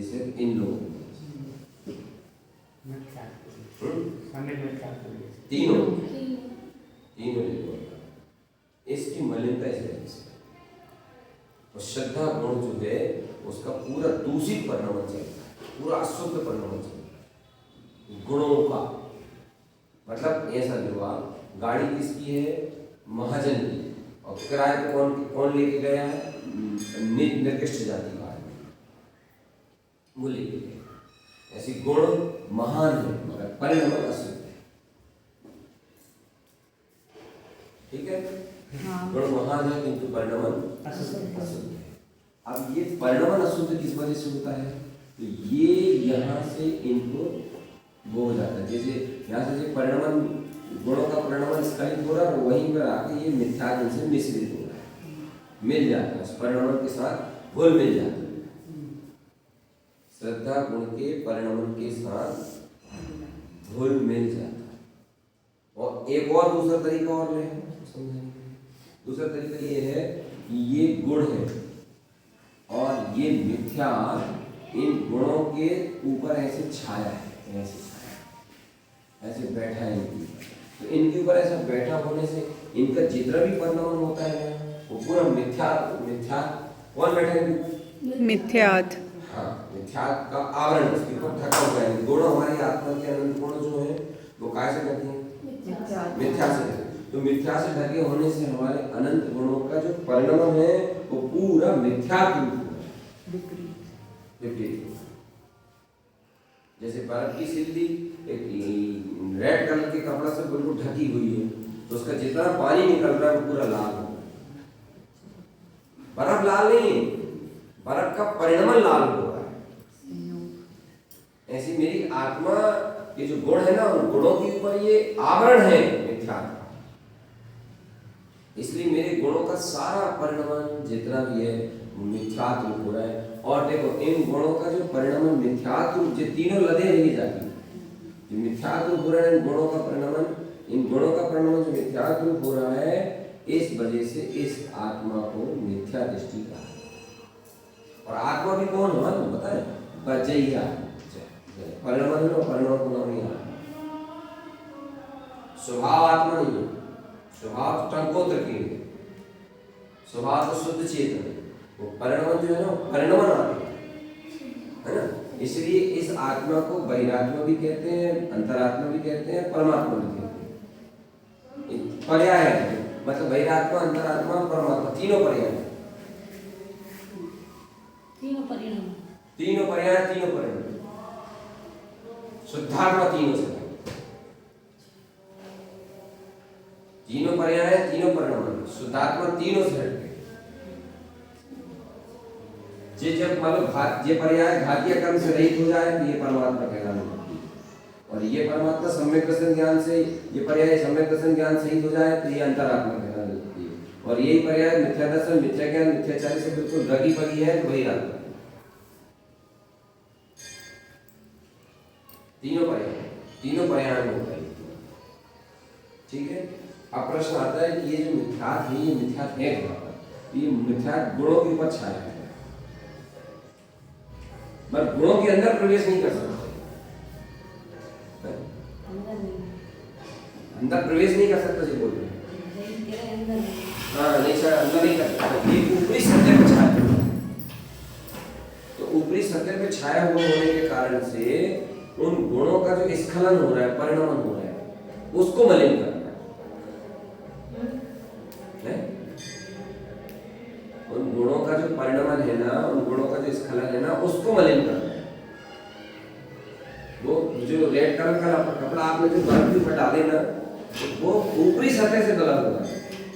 वजह से इन लोगों को तीनों तीनों लिखो इसकी मलिनता इस वजह से। और श्रद्धा गुण जो है उसका पूरा दूषित परिणाम चलता है, पूरा अशुद्ध परिणाम चलता है गुणों का। मतलब ऐसा हुआ गाड़ी किसकी है, महाजन की, और किराए पे कौन कौन लेके गया है, निर्दिष्ट जाति का है, वो लेके गया। ऐसी गुण महान है मगर परिणाम अशुद्ध है। ठीक है, गुण महान है किंतु परिणाम अशुद्ध है। अब ये परिणाम अशुद्ध किस वजह से होता है, तो ये यहाँ से इनको वो हो जाता है, जैसे यहाँ से परिणाम गुणों का परिणाम स्खलित हो रहा है और वहीं पर आके ये मिथ्या गुण से मिश्रित हो रहा है, मिल जाता है उस परिणाम के साथ, घुल मिल जाता है। श्रद्धा गुण के परिणाम के साथ घुल मिल जाता है। और एक और दूसरा तरीका और ले समझेंगे। दूसरा तरीका ये है कि ये गुण है और ये मिथ्या इन गुणों के ऊपर ऐसे छाया है, ऐसे बैठा है इनके ऊपर। तो इनके ऊपर ऐसा बैठा होने से इनका जितना भी परिणाम होता है वो पूरा मिथ्या मिथ्या कौन बैठा है, मिथ्यात। हाँ, मिथ्यात का आवरण उसके ऊपर ढका हुआ है। गुण हमारी आत्मा के अनंत गुण जो है वो कैसे ढके हैं, मिथ्या से। तो मिथ्या से ढके होने से हमारे अनंत गुणों का जो परिणाम है वो पूरा मिथ्या विपरीत। जैसे बर्फ की सिल्ली एक रेड कलर के कपड़ा से बिल्कुल ढकी हुई है, तो उसका जितना पानी निकल रहा है वो पूरा लाल है। बर्फ लाल नहीं है, बर्फ का परिणाम लाल हो रहा है। ऐसी मेरी आत्मा के जो गुण है ना, उन गुणों के ऊपर ये आवरण है मिथ्या का। इसलिए मेरे गुणों का सारा परिणाम जितना भी है वो मिथ्यात्व रूप हो रहा है। और देखो इन गुणों का जो परिणाम मिथ्यात्व रूप, जो तीनों लदे रही जाती है, जो मिथ्यात्व रूप हो रहा है इन गुणों का परिणाम, इन गुणों का परिणाम जो मिथ्यात्व रूप हो रहा है, इस वजह से इस आत्मा को मिथ्या दृष्टि कहा। और आत्मा भी कौन है मालूम पता है, बजैया परिणाम है ना, परिणाम को नाम नहीं आता। स्वभाव आत्मा नहीं है, स्वभाव टंकोत्र की है, स्वभाव तो शुद्ध चेतन है। वो परिणाम जो है ना परिणाम आत्मा है ना। इसलिए इस आत्मा को बहिरात्मा भी कहते हैं, अंतरात्मा भी कहते हैं, परमात्मा भी कहते हैं। पर्याय है, मतलब बहिरात्मा, अंतरात्मा, परमात्मा तीनों पर्याय है। तीनों पर्याय, तीनों परिणाम। शुद्धात्मा तीनों से, तीनों पर्याय, तीनों परिणाम। शुद्धात्मा तीनों से हटके। जे जब मतलब ये पर्याय घातीय कर्म से रहित हो जाए तो ये परमात्मा कहलाने लगती है। और ये परमात्मा सम्यक दर्शन ज्ञान से, ये पर्याय सम्यक दर्शन ज्ञान से रहित हो जाए तो ये अंतरात्मा कहलाने लगती है। और यही पर्याय मिथ्या दर्शन, मिथ्या ज्ञान, मिथ्याचार्य से बिल्कुल रगी पगी है तो वही आत्मा। तीनों पर्याय में होता है। ठीक है, अब प्रश्न आता है कि ये जो मिथ्यात है ये मिथ्यात है कहाँ पर? ये मिथ्यात गुणों के ऊपर छाया है, पर गुणों के अंदर प्रवेश नहीं कर सकते, अंदर प्रवेश नहीं कर सकता। जी बोल रहे हैं, हाँ नहीं सर, अंदर नहीं कर सकता। ये ऊपरी सत्य पे छाया है, तो ऊपरी सत्य पे छाया हुआ होने के कारण से उन गुणों का जो स्खलन हो रहा है, परिणाम हो रहा है, उसको मलिन करना है। उन गुणों का जो परिणाम है ना, उन गुणों का जो स्खलन है ना, उसको मलिन करना है। वो जो रेड कलर का कपड़ा आपने जो बर्फ में डाले ना, वो ऊपरी सतह से गलत होता है।